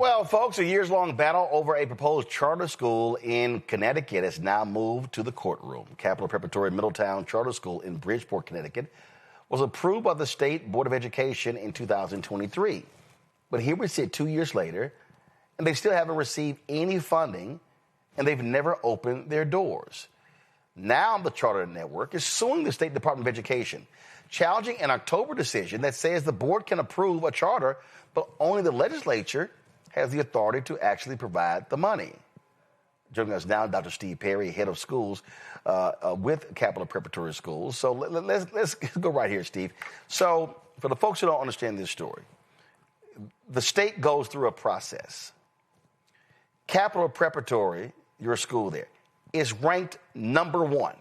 Well, folks, a years-long battle over a proposed charter school in Connecticut has now moved to the courtroom. Capital Preparatory Middletown Charter School in Bridgeport, Connecticut, was approved by the State Board of Education in 2023. But here we sit 2 years later, and they still haven't received any funding, and they've never opened their doors. Now the charter network is suing the State Department of Education, challenging an October decision that says the board can approve a charter, but only the legislature has the authority to actually provide the money. Joining us now, Dr. Steve Perry, head of schools with Capital Preparatory Schools. So let's go right here, Steve. So for the folks who don't understand this story, the state goes through a process. Capital Preparatory, your school there, is ranked number 1.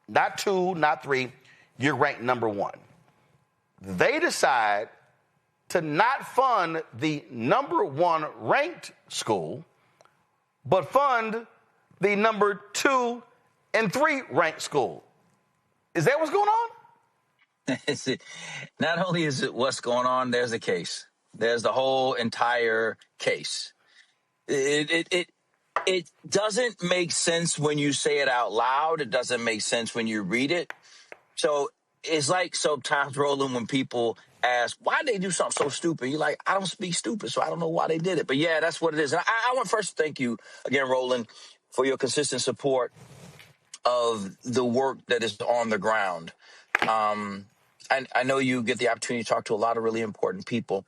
Not 2, not 3. You're ranked number 1. They decide to not fund the number 1 ranked school, but fund the number 2 and 3 ranked school. Is that what's going on? Not only is it what's going on, there's a case. There's the whole entire case. It doesn't make sense when you say it out loud. It doesn't make sense when you read it. So it's like sometimes, Roland, when people ask, why they do something so stupid? You're like, I don't speak stupid, so I don't know why they did it. But yeah, that's what it is. And I want first to thank you again, Roland, for your consistent support of the work that is on the ground. I know you get the opportunity to talk to a lot of really important people,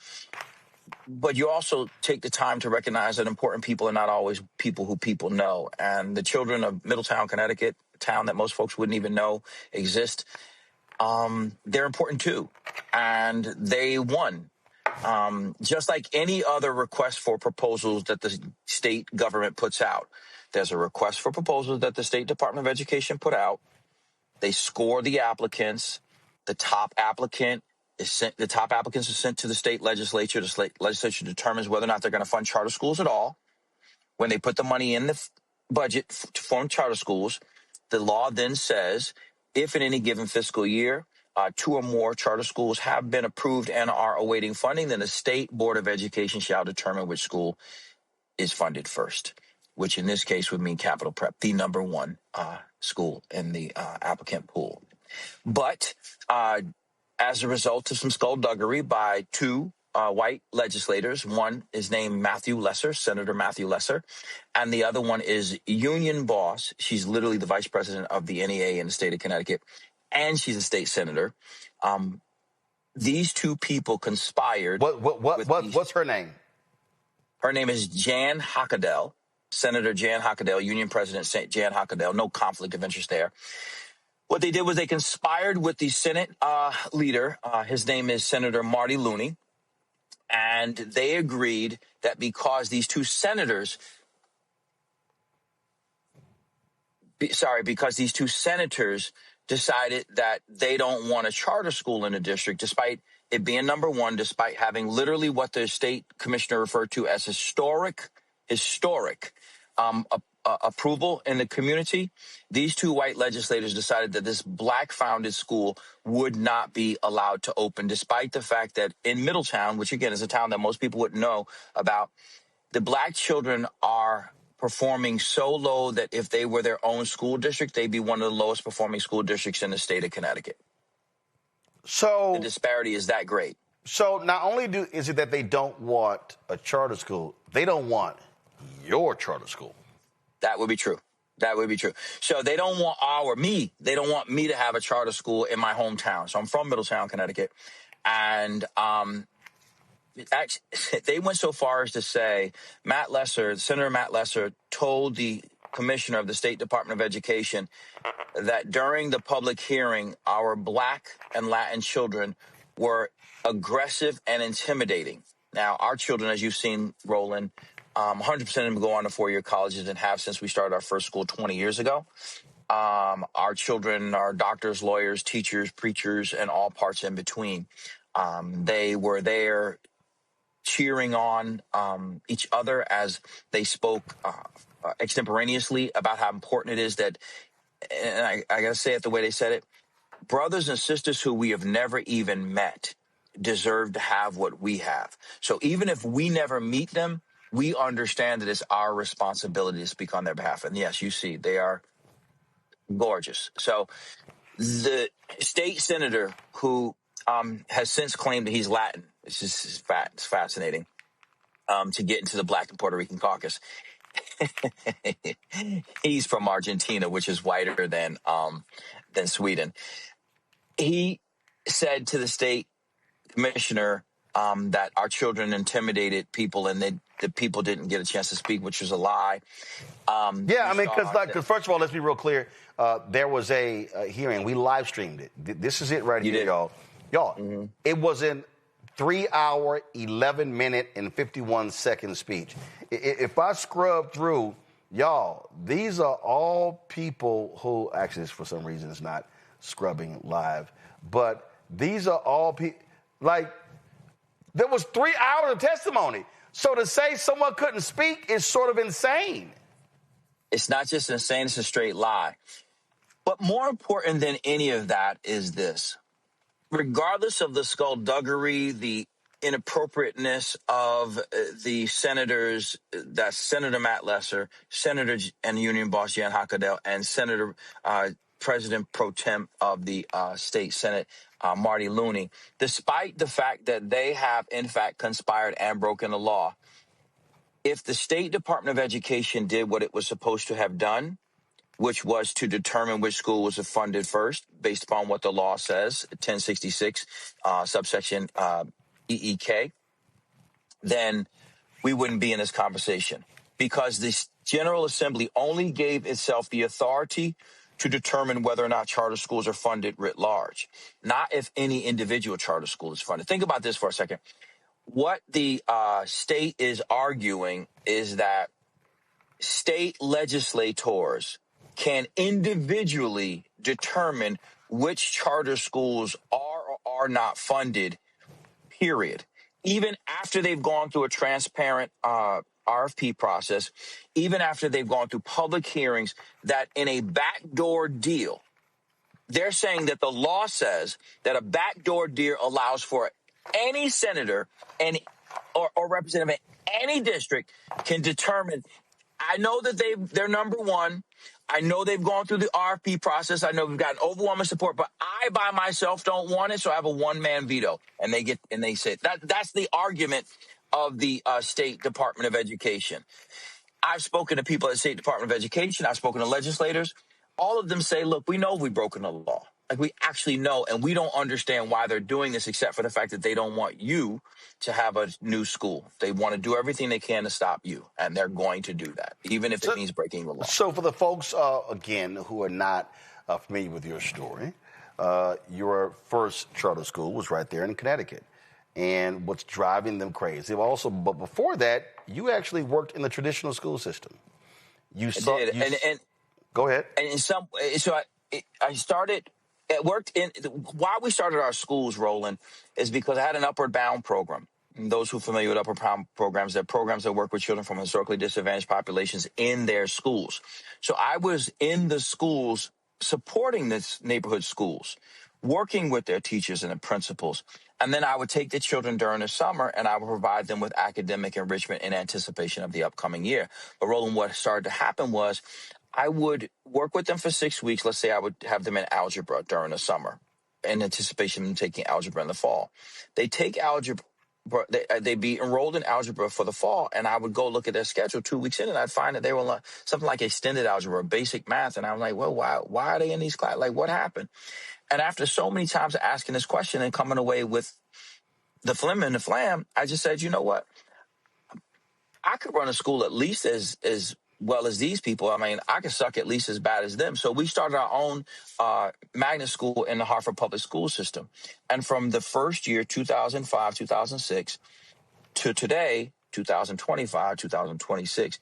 but you also take the time to recognize that important people are not always people who people know. And the children of Middletown, Connecticut, a town that most folks wouldn't even know exist, they're important too. And they won. Just like any other request for proposals that the state government puts out. There's a request for proposals that the State Department of Education put out. They score the applicants. The top applicants are sent to the state legislature. The state legislature determines whether or not they're going to fund charter schools at all. When they put the money in the budget to fund charter schools, the law then says if in any given fiscal year 2 or more charter schools have been approved and are awaiting funding, then the State Board of Education shall determine which school is funded first, which in this case would mean Capital Prep, the number 1 school in the applicant pool. But as a result of some skullduggery by 2 white legislators, one is named Matthew Lesser, Senator Matthew Lesser, and the other one is Union Boss. She's literally the vice president of the NEA in the state of Connecticut, and she's a state senator. These 2 people conspired. What's her name? Her name is Jan Hockadell, Senator Jan Hockadell, Union President Jan Hockadell. No conflict of interest there. What they did was they conspired with the Senate leader. His name is Senator Marty Looney. And they agreed that because these 2 senators, decided that they don't want a charter school in the district, despite it being number 1, despite having literally what the state commissioner referred to as historic approval in the community, these 2 white legislators decided that this black-founded school would not be allowed to open, despite the fact that in Middletown, which again is a town that most people wouldn't know about, the black children are performing so low that if they were their own school district, they'd be one of the lowest performing school districts in the state of Connecticut. So the disparity is that great. So not only is it that they don't want a charter school, they don't want your charter school. That would be true. So they don't want they don't want me to have a charter school in my hometown. So I'm from Middletown, Connecticut. And actually, they went so far as to say Senator Matt Lesser told the commissioner of the State Department of Education that during the public hearing, our black and Latin children were aggressive and intimidating. Now, our children, as you've seen, Roland, 100% of them go on to 4-year colleges and have since we started our first school 20 years ago. Our children are doctors, lawyers, teachers, preachers, and all parts in between. They were there cheering on each other as they spoke extemporaneously about how important it is that, and I got to say it the way they said it, brothers and sisters who we have never even met deserve to have what we have. So even if we never meet them, we understand that it's our responsibility to speak on their behalf. And yes, you see, they are gorgeous. So the state senator who has since claimed that he's Latin, it's fascinating, to get into the Black and Puerto Rican caucus. He's from Argentina, which is whiter than Sweden. He said to the state commissioner that our children intimidated people and the people didn't get a chance to speak, which was a lie. Yeah, I mean, because first of all, let's be real clear. There was a hearing. We live streamed it. This is it right here, y'all. Y'all, it was in 3 hour, 11 minute, and 51 second speech. If I scrub through, y'all, these are all people who, actually, for some reason, it's not scrubbing live, but these are all people, like, there was 3 hours of testimony. So to say someone couldn't speak is sort of insane. It's not just insane, it's a straight lie. But more important than any of that is this. Regardless of the skullduggery, the inappropriateness of the senators, that's Senator Matt Lesser, Senator and Union Boss Jan Hockedal, and Senator President Pro Tem of the State Senate, Marty Looney, despite the fact that they have, in fact, conspired and broken the law, if the State Department of Education did what it was supposed to have done, which was to determine which school was funded first, based upon what the law says, 1066, subsection EEK, then we wouldn't be in this conversation. Because the General Assembly only gave itself the authority to determine whether or not charter schools are funded writ large, not if any individual charter school is funded. Think about this for a second. What the state is arguing is that state legislators can individually determine which charter schools are or are not funded, period. Even after they've gone through a transparent RFP process, even after they've gone through public hearings, that in a backdoor deal, they're saying that the law says that a backdoor deal allows for any senator and or representative in any district can determine. I know that they're number one. I know they've gone through the RFP process. I know we've gotten overwhelming support, but I by myself don't want it, so I have a one-man veto. And they say that's the argument of the State Department of Education. I've spoken to people at the State Department of Education. I've spoken to legislators. All of them say, look, we know we've broken the law. Like, we actually know, and we don't understand why they're doing this except for the fact that they don't want you to have a new school. They want to do everything they can to stop you, and they're going to do that, even if it means breaking the law. So for the folks, again, who are not familiar with your story, your first charter school was right there in Connecticut. And what's driving them crazy. But before that, you actually worked in the traditional school system. I did. And go ahead. And I started. It worked in. Why we started our schools, Roland, is because I had an Upward Bound program. And those who are familiar with Upward Bound programs, they're programs that work with children from historically disadvantaged populations in their schools. So I was in the schools supporting this neighborhood schools, working with their teachers and the principals. And then I would take the children during the summer and I would provide them with academic enrichment in anticipation of the upcoming year. But Roland, what started to happen was I would work with them for 6 weeks. Let's say I would have them in algebra during the summer in anticipation of them taking algebra in the fall. They take algebra. They'd be enrolled in algebra for the fall, and I would go look at their schedule 2 weeks in, and I'd find that they were something like extended algebra or basic math. And I'm like, well, why are they in these classes? Like, what happened? And after so many times of asking this question and coming away with the flim and the flam, I just said, you know what? I could run a school at least as well as these people. I mean, I could suck at least as bad as them. So we started our own magnet school in the Hartford Public School System. And from the first year, 2005, 2006, to today, 2025, 2026,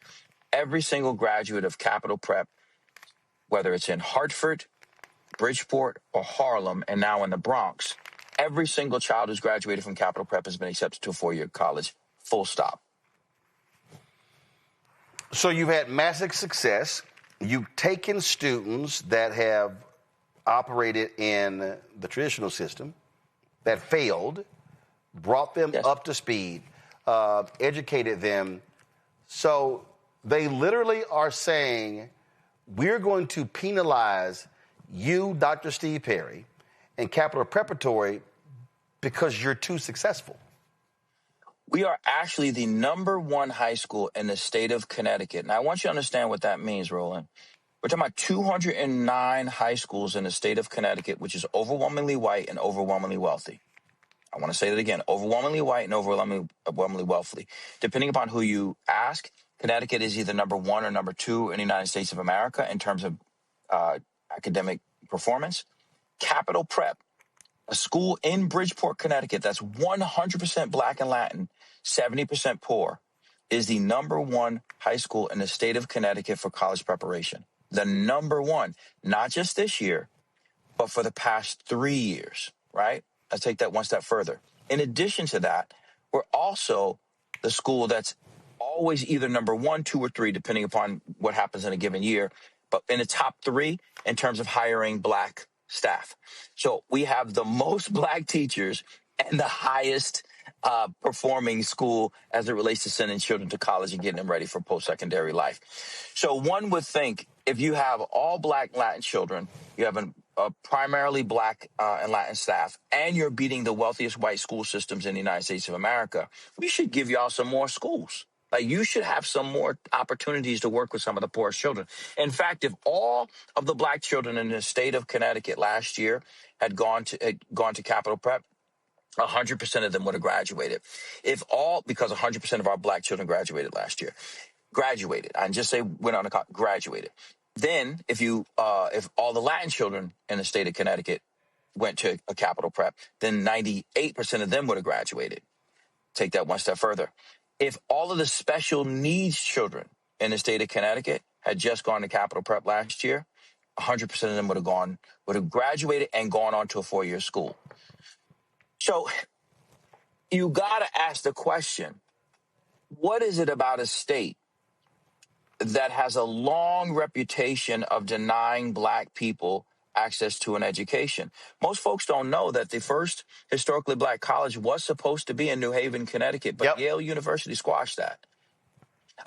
every single graduate of Capital Prep, whether it's in Hartford, Bridgeport, or Harlem, and now in the Bronx, every single child who's graduated from Capital Prep has been accepted to a four-year college, full stop. So you've had massive success. You've taken students that have operated in the traditional system that failed, brought them Yes. up to speed, educated them. So they literally are saying, we're going to penalize you, Dr. Steve Perry, and Capital Preparatory because you're too successful. We are actually the #1 high school in the state of Connecticut. And I want you to understand what that means, Roland. We're talking about 209 high schools in the state of Connecticut, which is overwhelmingly white and overwhelmingly wealthy. I want to say that again, overwhelmingly white and overwhelmingly wealthy. Depending upon who you ask, Connecticut is either #1 or #2 in the United States of America in terms of academic performance. Capital Prep, a school in Bridgeport, Connecticut, that's 100% Black and Latin, 70% poor, is the #1 high school in the state of Connecticut for college preparation. The #1, not just this year, but for the past 3 years, right? Let's take that one step further. In addition to that, we're also the school that's always either #1, 2, or 3, depending upon what happens in a given year, but in the top 3 in terms of hiring Black staff. So we have the most Black teachers and the highest performing school as it relates to sending children to college and getting them ready for post-secondary life. So one would think if you have all Black Latin children, you have a primarily Black and Latin staff, and you're beating the wealthiest white school systems in the United States of America, we should give y'all some more schools. Like, you should have some more opportunities to work with some of the poorest children. In fact, if all of the Black children in the state of Connecticut last year had gone to Capital Prep, 100% of them would have graduated. Because 100% of our Black children graduated last year. I just say went on to graduated. Then, if all the Latin children in the state of Connecticut went to a Capital Prep, then 98% of them would have graduated. Take that one step further. If all of the special needs children in the state of Connecticut had just gone to Capital Prep last year, 100% of them would have graduated and gone on to a 4-year school. So you got to ask the question, what is it about a state that has a long reputation of denying Black people access to an education? Most folks don't know that the first historically Black college was supposed to be in New Haven, Connecticut, but Yale University squashed that.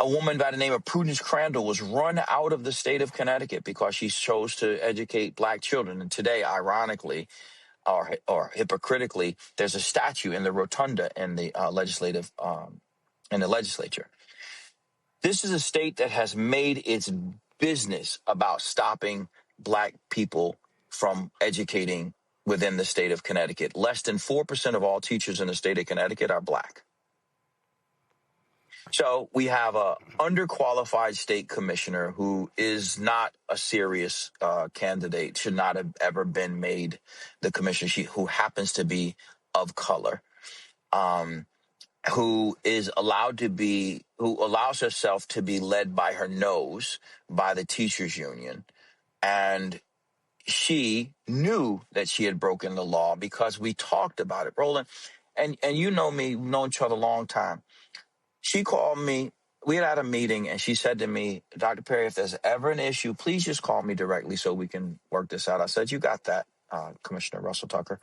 A woman by the name of Prudence Crandall was run out of the state of Connecticut because she chose to educate Black children. And today, ironically, or hypocritically, there's a statue in the rotunda in the legislature. This is a state that has made its business about stopping Black people from educating within the state of Connecticut. Less than 4% of all teachers in the state of Connecticut are Black. So we have a underqualified state commissioner who is not a serious candidate, should not have ever been made the commissioner, who happens to be of color, who allows herself to be led by her nose by the teachers union. And she knew that she had broken the law because we talked about it, Roland. And you know me, we've known each other a long time. She called me. We had a meeting, and she said to me, Dr. Perry, if there's ever an issue, please just call me directly so we can work this out. I said, you got that, Commissioner Russell Tucker.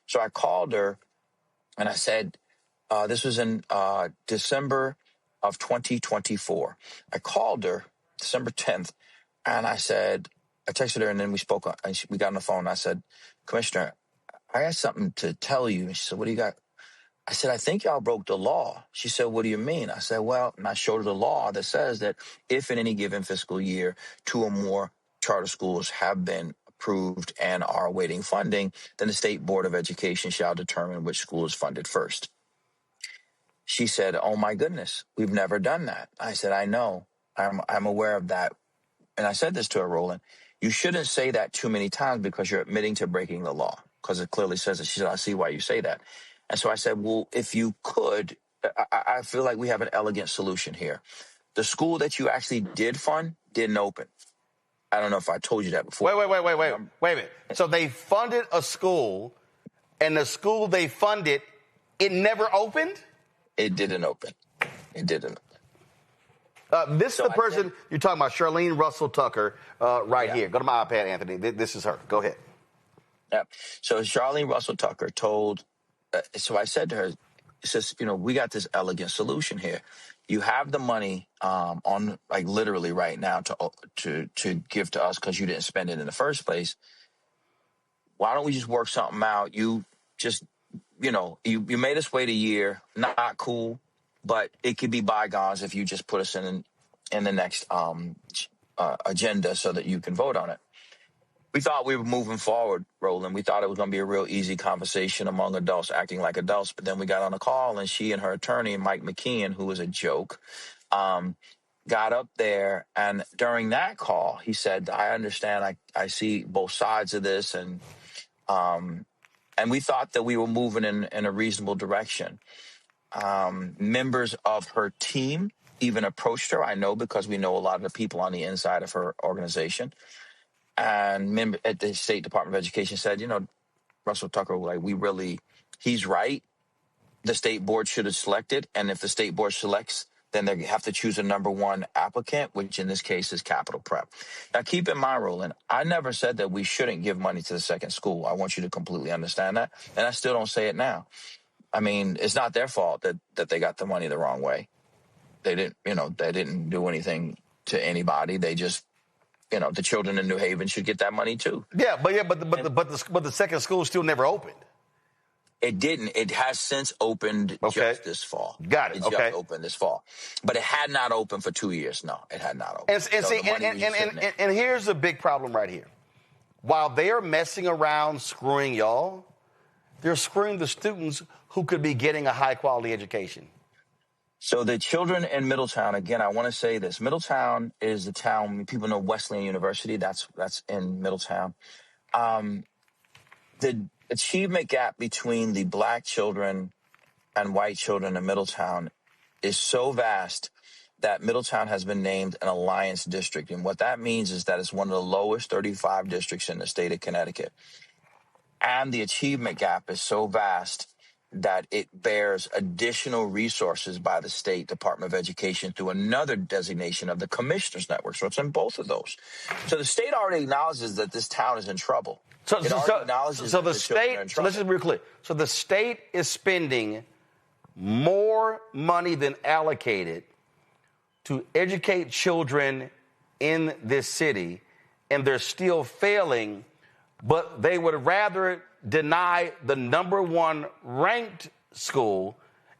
So I called her, and I said, this was in December of 2024. I called her December 10th, and I texted her, and then we spoke. We got on the phone, and I said, Commissioner, I got something to tell you. And she said, what do you got? I said, I think y'all broke the law. She said, what do you mean? I said, well, and I showed her the law that says that if in any given fiscal year 2 or more charter schools have been approved and are awaiting funding, then the State Board of Education shall determine which school is funded first. She said, oh, my goodness, we've never done that. I said, I know. I'm aware of that. And I said this to her, Roland, you shouldn't say that too many times because you're admitting to breaking the law, because it clearly says it. She said, I see why you say that. And so I said, well, if you could, I feel like we have an elegant solution here. The school that you actually did fund didn't open. I don't know if I told you that before. Wait a minute. So they funded a school, and the school they funded, it never opened? It didn't open. It didn't. This is the person you're talking about, Charlene Russell Tucker, here. Go to my iPad, Anthony. This is her. Go ahead. Yeah. So Charlene Russell Tucker told so I said to her, it says, we got this elegant solution here. You have the money on like literally right now to give to us because you didn't spend it in the first place. Why don't we just work something out? You just, you made us wait a year. Not cool, but it could be bygones if you just put us in the next agenda so that you can vote on it. We thought we were moving forward, Roland. We thought it was going to be a real easy conversation among adults acting like adults. But then we got on a call, and she and her attorney, Mike McKeon, who was a joke, got up there. And during that call, he said, I understand. I see both sides of this. And we thought that we were moving in a reasonable direction. Members of her team even approached her. I know because we know a lot of the people on the inside of her organization. And member at the State Department of Education said, Russell Tucker, he's right. The state board should have selected. And if the state board selects, then they have to choose a number one applicant, which in this case is Capital Prep. Now, keep in mind, Roland, I never said that we shouldn't give money to the second school. I want you to completely understand that. And I still don't say it now. I mean, it's not their fault that they got the money the wrong way. They didn't do anything to anybody. They just, the children in New Haven should get that money too. Yeah, but the second school still never opened. It didn't. It has since opened just this fall. Got it. It just opened this fall, but it had not opened for 2 years. No, it had not opened. And here's the big problem right here. While they are messing around, screwing y'all, they're screwing the students who could be getting a high quality education. So the children in Middletown, again, I want to say this. Middletown is the town, people know Wesleyan University, that's in Middletown. The achievement gap between the black children and white children in Middletown is so vast that Middletown has been named an alliance district. And what that means is that it's one of the lowest 35 districts in the state of Connecticut. And the achievement gap is so vast that it bears additional resources by the State Department of Education through another designation of the Commissioners Network. So it's in both of those. So the state already acknowledges that this town is in trouble. So the state, let's just be clear. So the state is spending more money than allocated to educate children in this city, and they're still failing, but they would rather deny the number one ranked school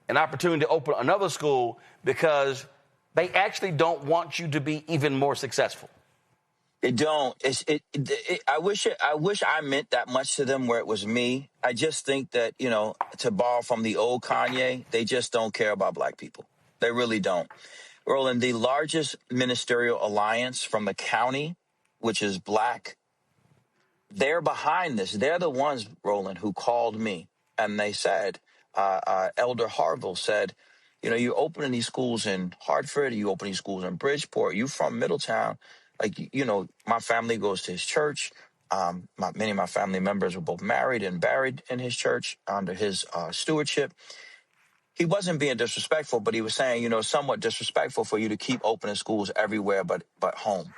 an opportunity to open another school because they actually don't want you to be even more successful. They don't. I wish I meant that much to them where it was me. I just think that, to borrow from the old Kanye, they just don't care about black people. They really don't. Roland, the largest ministerial alliance from the county, which is black, they're behind this. They're the ones, Roland, who called me. And they said, Elder Harville said, you're opening these schools in Hartford, you open these schools in Bridgeport, you from Middletown. Like, my family goes to his church. Many of my family members were both married and buried in his church under his stewardship. He wasn't being disrespectful, but he was saying, somewhat disrespectful for you to keep opening schools everywhere but home.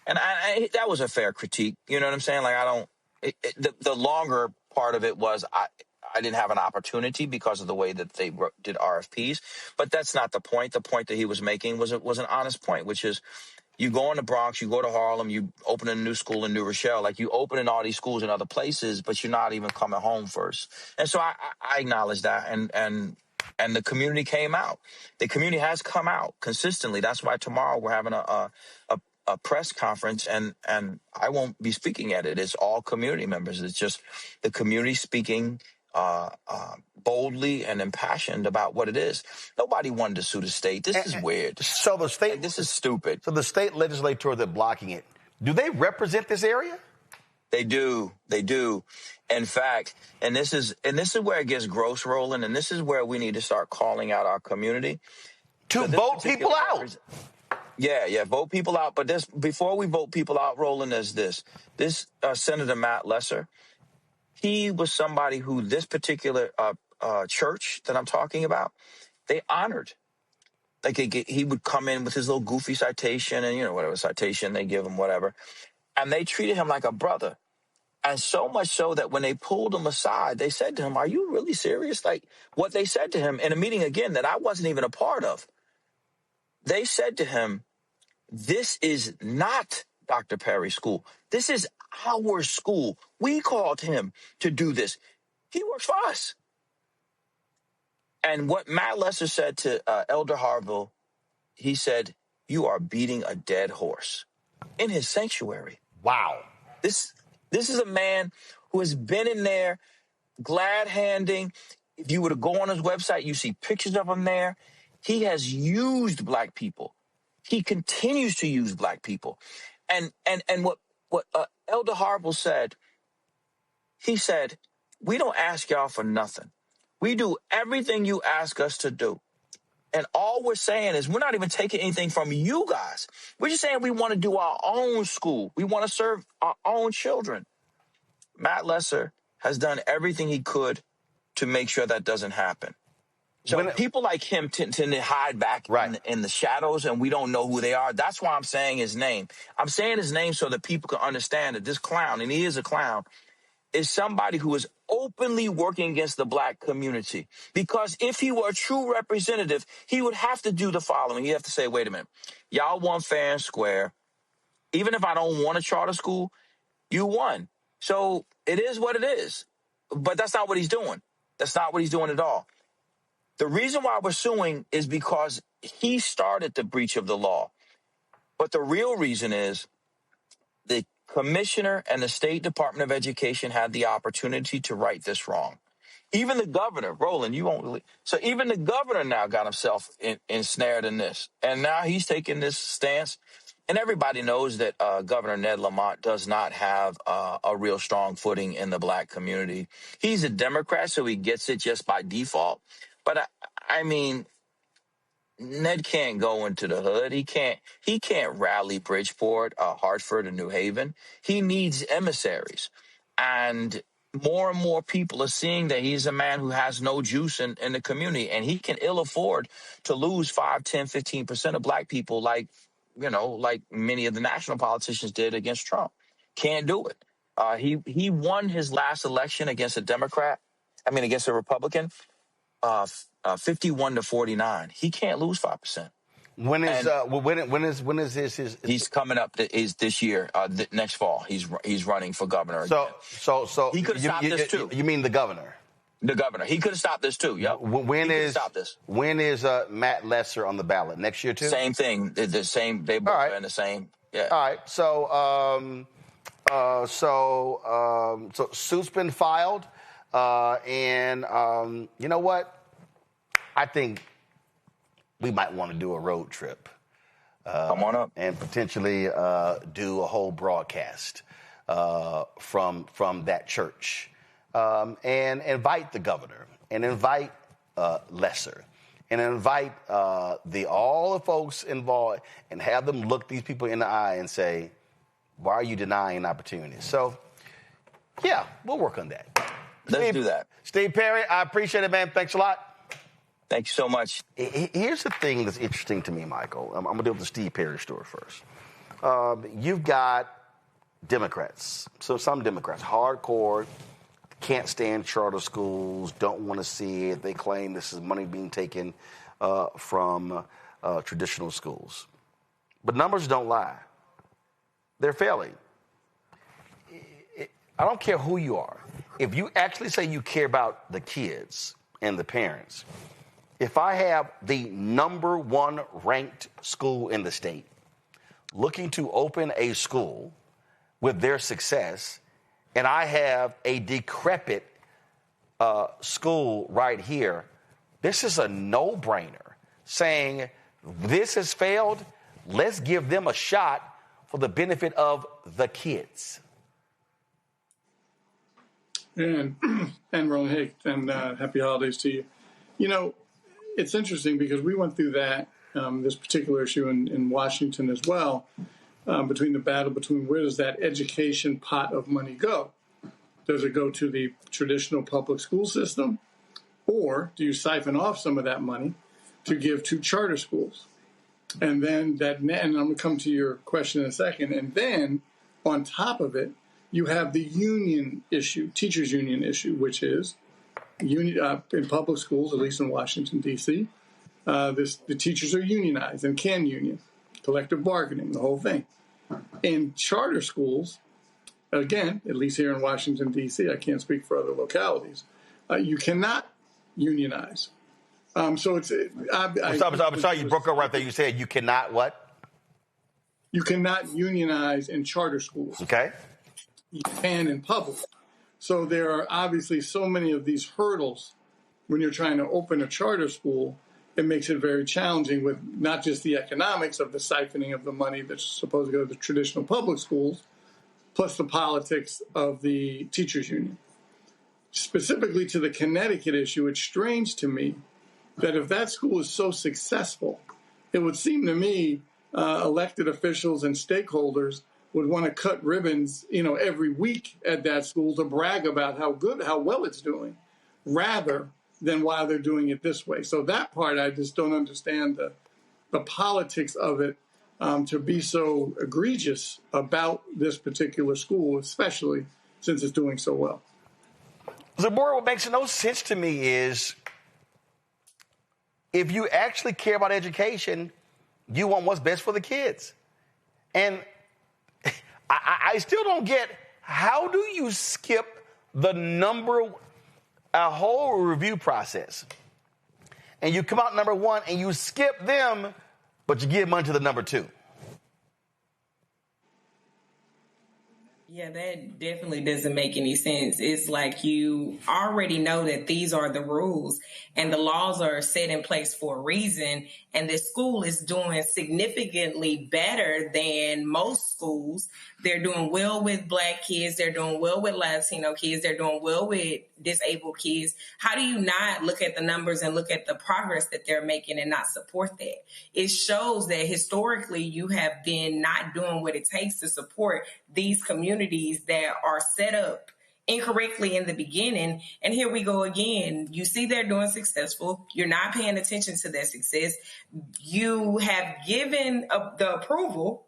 And that was a fair critique. You know what I'm saying? Like, the longer part of it was I didn't have an opportunity because of the way that they did RFPs. But that's not the point. The point that he was making was an honest point, which is you go in the Bronx, you go to Harlem, you open a new school in New Rochelle. Like, you open in all these schools in other places, but you're not even coming home first. And so I acknowledge that. And the community came out. The community has come out consistently. That's why tomorrow we're having a press conference, and I won't be speaking at it. It's all community members. It's just the community speaking boldly and impassioned about what it is. Nobody wanted to sue the state. This is weird. So the state, this is stupid. So the state legislature that's blocking it, do they represent this area? They do. They do. In fact, and this is where it gets gross, Roland, and this is where we need to start calling out our community to vote people out. Yeah, vote people out. But before we vote people out, Roland, there's this Senator Matt Lesser. He was somebody who this particular church that I'm talking about, they honored. Like, he would come in with his little goofy citation and, whatever citation they give him, whatever. And they treated him like a brother. And so much so that when they pulled him aside, they said to him, "Are you really serious?" Like what they said to him in a meeting again that I wasn't even a part of. They said to him, "This is not Dr. Perry's school. This is our school. We called him to do this. He works for us." And what Matt Lesser said to Elder Harville, he said, "You are beating a dead horse in his sanctuary." Wow. This is a man who has been in there glad handing. If you were to go on his website, you see pictures of him there. He has used black people. He continues to use black people. And what Elder Harville said, he said, "We don't ask y'all for nothing. We do everything you ask us to do. And all we're saying is we're not even taking anything from you guys. We're just saying we want to do our own school. We want to serve our own children." Matt Lesser has done everything he could to make sure that doesn't happen. So people like him tend to hide back in the shadows, and we don't know who they are. That's why I'm saying his name. I'm saying his name so that people can understand that this clown, and he is a clown, is somebody who is openly working against the black community. Because if he were a true representative, he would have to do the following. He'd have to say, wait a minute, y'all won fair and square. Even if I don't want a charter school, you won. So it is what it is. But that's not what he's doing. That's not what he's doing at all. The reason why we're suing is because he started the breach of the law. But the real reason is the commissioner and the State Department of Education had the opportunity to right this wrong. Even the governor, Roland, you won't believe. So even the governor now got himself ensnared in this. And now he's taking this stance. And everybody knows that Governor Ned Lamont does not have a real strong footing in the black community. He's a Democrat, so he gets it just by default. But I mean, Ned can't go into the hood. He can't rally Bridgeport, Hartford, and New Haven. He needs emissaries. And more people are seeing that he's a man who has no juice in the community, and he can ill afford to lose 5, 10, 15% of black people like many of the national politicians did against Trump. Can't do it. He won his last election against against a Republican, 51-49. He can't lose 5%. When is his? He's coming up. Is this year? Next fall. He's running for governor. So he could have stopped this too. You mean the governor? The governor. He could have stopped this too. Yep. When is Matt Lesser on the ballot? Next year too? Same thing. The same. They both are in the same. Yeah. All right. So suit's been filed, and you know what? I think we might want to do a road trip. Come on up. And potentially do a whole broadcast from that church. And invite the governor, and invite Lesser, and invite all the folks involved, and have them look these people in the eye and say, why are you denying opportunities? So, yeah, we'll work on that. Let's do that. Steve Perry, I appreciate it, man. Thanks a lot. Thank you so much. Here's the thing that's interesting to me, Michael. I'm going to deal with the Steve Perry story first. You've got Democrats, so some Democrats, hardcore, can't stand charter schools, don't want to see it. They claim this is money being taken from traditional schools. But numbers don't lie. They're failing. I don't care who you are. If you actually say you care about the kids and the parents, if I have the number one ranked school in the state looking to open a school with their success, and I have a decrepit school right here, this is a no-brainer saying this has failed. Let's give them a shot for the benefit of the kids. And Roland, hey, and happy holidays to you. You know, it's interesting because we went through that, this particular issue in Washington as well, between the battle between where does that education pot of money go? Does it go to the traditional public school system, or do you siphon off some of that money to give to charter schools? And then and I'm going to come to your question in a second, and then on top of it, You have the union issue, teachers union issue, which is in public schools, at least in Washington, D.C., the teachers are unionized and can union, collective bargaining, the whole thing. In charter schools, again, at least here in Washington, D.C., I can't speak for other localities, you cannot unionize. So it's... I'm sorry, you broke up right there. You said you cannot what? You cannot unionize in charter schools. Okay. You can in public. So there are obviously so many of these hurdles when you're trying to open a charter school. It makes it very challenging with not just the economics of the siphoning of the money that's supposed to go to the traditional public schools, plus the politics of the teachers union. Specifically to the Connecticut issue, it's strange to me that if that school is so successful, it would seem to me elected officials and stakeholders would want to cut ribbons, every week at that school to brag about how well it's doing, rather than why they're doing it this way. So that part, I just don't understand the politics of it to be so egregious about this particular school, especially since it's doing so well. Zamora, what makes no sense to me is if you actually care about education, you want what's best for the kids. And I still don't get, how do you skip a whole review process, and you come out number one and you skip them, but you give money to the number two? Yeah, that definitely doesn't make any sense. It's like you already know that these are the rules and the laws are set in place for a reason. And the school is doing significantly better than most schools. They're doing well with Black kids. They're doing well with Latino kids. They're doing well with disabled kids. How do you not look at the numbers and look at the progress that they're making and not support that? It shows that historically you have been not doing what it takes to support these communities that are set up incorrectly in the beginning. And here we go again. You see they're doing successful. You're not paying attention to their success. You have given the approval.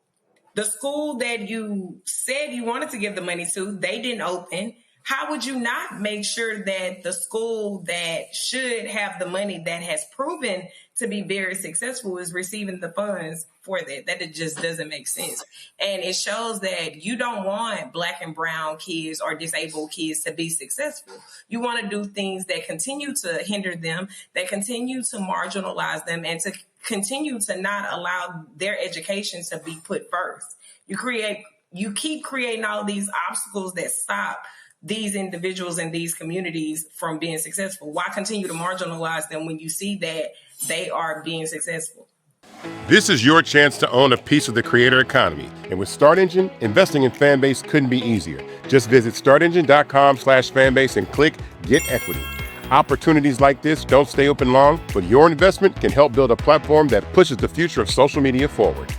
The school that you said you wanted to give the money to, they didn't open. How would you not make sure that the school that should have the money that has proven to be very successful is receiving the funds for that? That it just doesn't make sense. And it shows that you don't want Black and brown kids or disabled kids to be successful. You want to do things that continue to hinder them, that continue to marginalize them, and to continue to not allow their education to be put first. You keep creating all these obstacles that stop these individuals and these communities from being successful. Why continue to marginalize them when you see that they are being successful? This is your chance to own a piece of the creator economy. And with StartEngine, investing in Fanbase couldn't be easier. Just visit startengine.com/fanbase and click Get Equity. Opportunities like this don't stay open long, but your investment can help build a platform that pushes the future of social media forward.